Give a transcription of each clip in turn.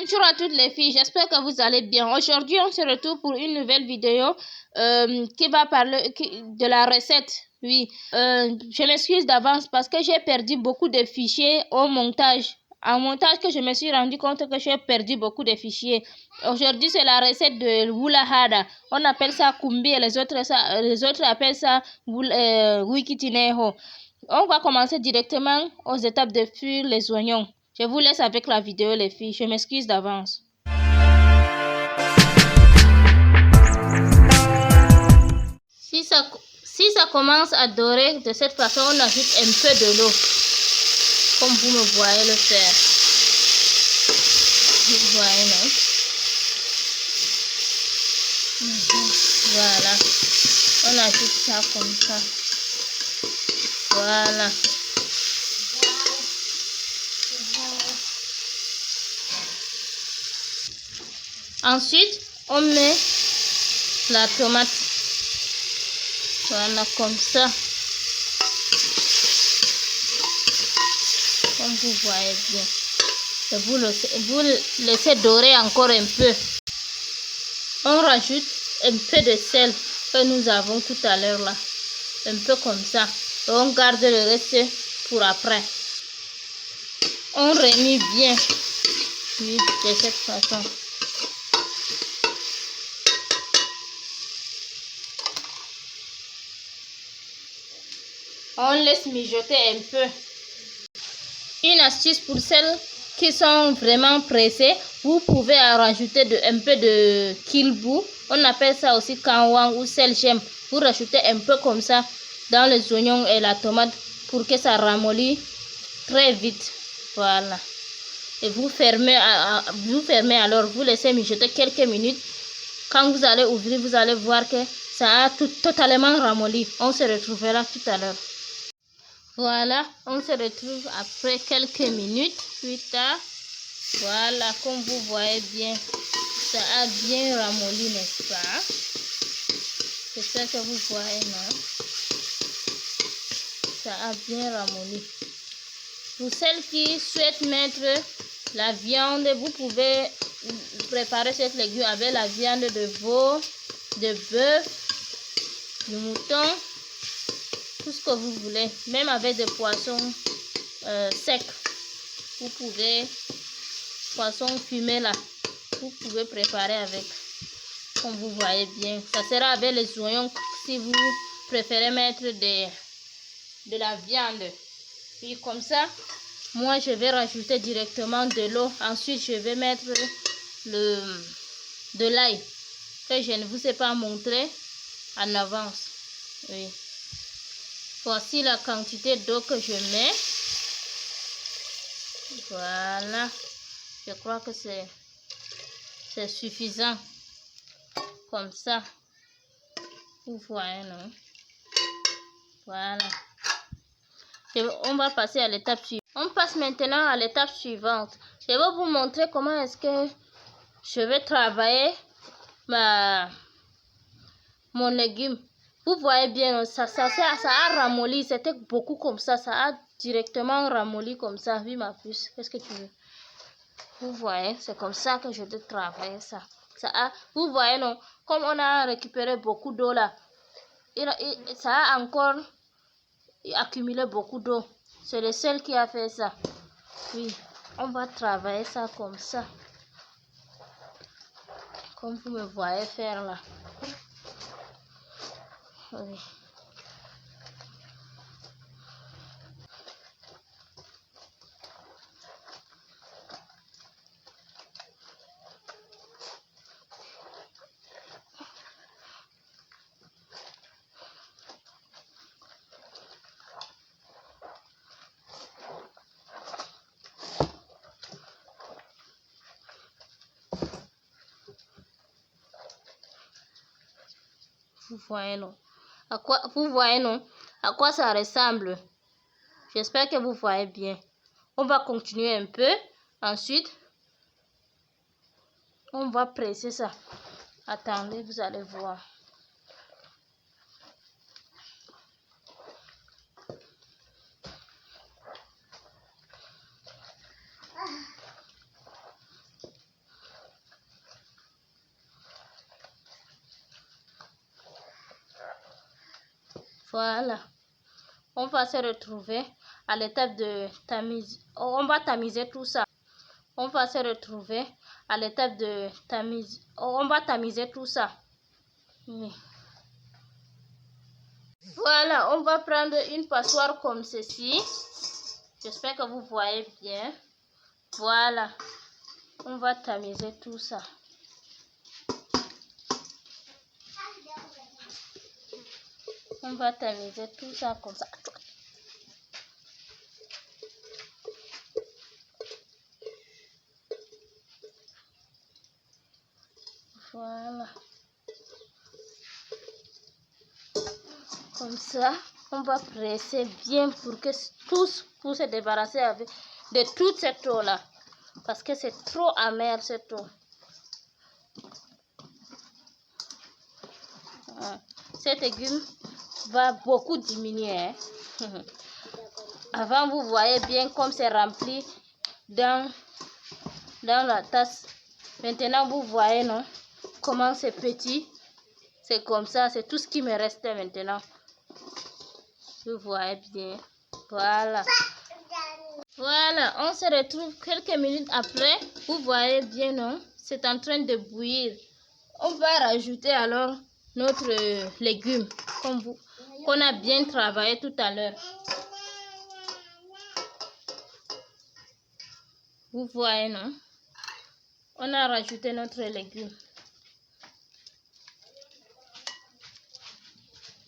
Bonjour à toutes les filles, j'espère que vous allez bien. Aujourd'hui, on se retrouve pour une nouvelle vidéo qui va parler de la recette. Oui, je m'excuse d'avance parce que j'ai perdu beaucoup de fichiers au montage. En montage que je me suis rendu compte que j'ai perdu beaucoup de fichiers. Aujourd'hui, c'est la recette de Wulahada. On appelle ça Kumbi et les autres appellent ça Wikitineho. On va commencer directement aux étapes de cuire les oignons. Je vous laisse avec la vidéo les filles, je m'excuse d'avance. Si ça commence à dorer de cette façon, on ajoute un peu de l'eau, comme vous me voyez le faire. Vous voyez, non? Voilà, on ajoute ça comme ça. Voilà. Ensuite, on met la tomate. Voilà, comme ça. Comme vous voyez bien. Et vous laissez dorer encore un peu. On rajoute un peu de sel que nous avons tout à l'heure là. Un peu comme ça. Et on garde le reste pour après. On remue bien. Oui, de cette façon. On laisse mijoter un peu. Une astuce pour celles qui sont vraiment pressées, vous pouvez rajouter un peu de kilbou. On appelle ça aussi kanwang ou sel gemme. Vous rajoutez un peu comme ça dans les oignons et la tomate pour que ça ramollit très vite. Voilà. Et vous fermez alors, vous laissez mijoter quelques minutes. Quand vous allez ouvrir, vous allez voir que ça a totalement ramolli. On se retrouvera tout à l'heure. Voilà, on se retrouve après quelques minutes plus tard. Voilà, comme vous voyez bien, ça a bien ramolli, n'est-ce pas? C'est ça que vous voyez, non? Ça a bien ramolli. Pour celles qui souhaitent mettre la viande, vous pouvez préparer cette légume avec la viande de veau, de bœuf, de mouton, tout ce que vous voulez, même avec des poissons secs. Vous pouvez, poisson fumé là, vous pouvez préparer avec, comme vous voyez bien. Ça sera avec les oignons si vous préférez mettre de la viande. Puis comme ça, moi je vais rajouter directement de l'eau. Ensuite je vais mettre de l'ail que je ne vous ai pas montré en avance. Oui. Voici la quantité d'eau que je mets. Voilà. Je crois que c'est suffisant. Comme ça. Vous voyez, non? Voilà. On va passer à l'étape suivante. On passe maintenant à l'étape suivante. Je vais vous montrer comment est-ce que je vais travailler mon légume. Vous voyez bien, ça a ramolli. C'était beaucoup comme ça. Ça a directement ramolli comme ça. Oui, ma puce. Qu'est-ce que tu veux? Vous voyez, c'est comme ça que je dois travailler ça. Vous voyez, non? Comme on a récupéré beaucoup d'eau là, ça a encore accumulé beaucoup d'eau. C'est le seul qui a fait ça. Oui, on va travailler ça comme ça. Comme vous me voyez faire là. Oui. Vous voyez, non? Vous voyez, non? À quoi ça ressemble? J'espère que vous voyez bien. On va continuer un peu. Ensuite, on va presser ça. Attendez, vous allez voir. Voilà. On va se retrouver à l'étape de tamise. On va tamiser tout ça. On va se retrouver à l'étape de tamise. On va tamiser tout ça. Oui. Voilà, on va prendre une passoire comme ceci. J'espère que vous voyez bien. Voilà. On va tamiser tout ça. On va tamiser tout ça comme ça. Voilà. Comme ça, on va presser bien pour que tous pour se débarrasser de toute cette eau là. Parce que c'est trop amer cette eau. Cet légume va beaucoup diminuer. Hein? Avant, vous voyez bien comme c'est rempli dans la tasse. Maintenant, vous voyez, non? Comment c'est petit. C'est comme ça. C'est tout ce qui me restait maintenant. Vous voyez bien. Voilà. Voilà. On se retrouve quelques minutes après. Vous voyez bien, non? C'est en train de bouillir. On va rajouter alors notre légume qu'on a bien travaillé tout à l'heure. Vous voyez, non? On a rajouté notre légume.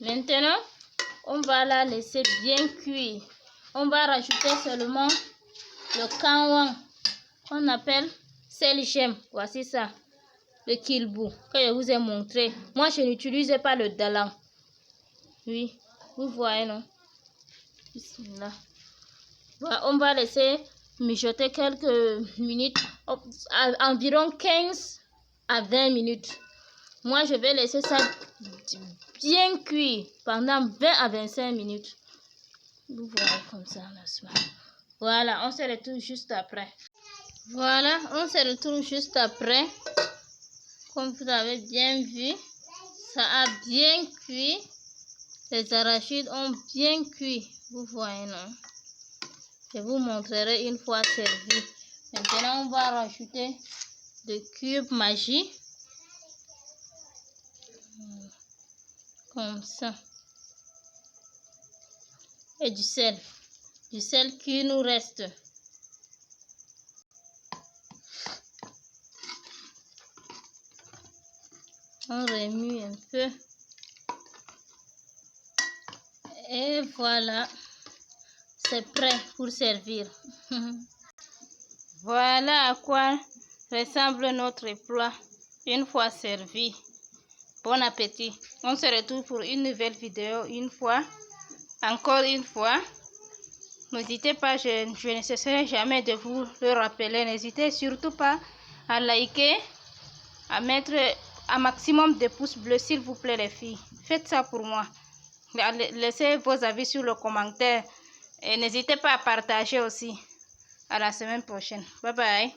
Maintenant, on va la laisser bien cuire. On va rajouter seulement le kanwan qu'on appelle sel gemme. Voici ça. Le kilbou que je vous ai montré. Moi, je n'utilise pas le dalang. Oui, vous voyez, non? Là. Voilà, on va laisser mijoter quelques minutes, environ 15 à 20 minutes. Moi, je vais laisser ça bien cuire pendant 20 à 25 minutes. Vous voyez comme ça, voilà, on se retrouve juste après. Voilà, on se retrouve juste après. Comme vous avez bien vu, ça a bien cuit. Les arachides ont bien cuit. Vous voyez, non? Je vous montrerai une fois servi. Maintenant, on va rajouter des cubes Maggi. Comme ça. Et du sel. Du sel qui nous reste. On remue un peu. Et voilà. C'est prêt pour servir. Voilà à quoi ressemble notre plat une fois servi. Bon appétit. On se retrouve pour une nouvelle vidéo une fois. Encore une fois. N'hésitez pas, je ne cesserai jamais de vous le rappeler. N'hésitez surtout pas à liker, à mettre un maximum de pouces bleus, s'il vous plaît les filles. Faites ça pour moi. Laissez vos avis sur le commentaire. Et n'hésitez pas à partager aussi. À la semaine prochaine. Bye bye.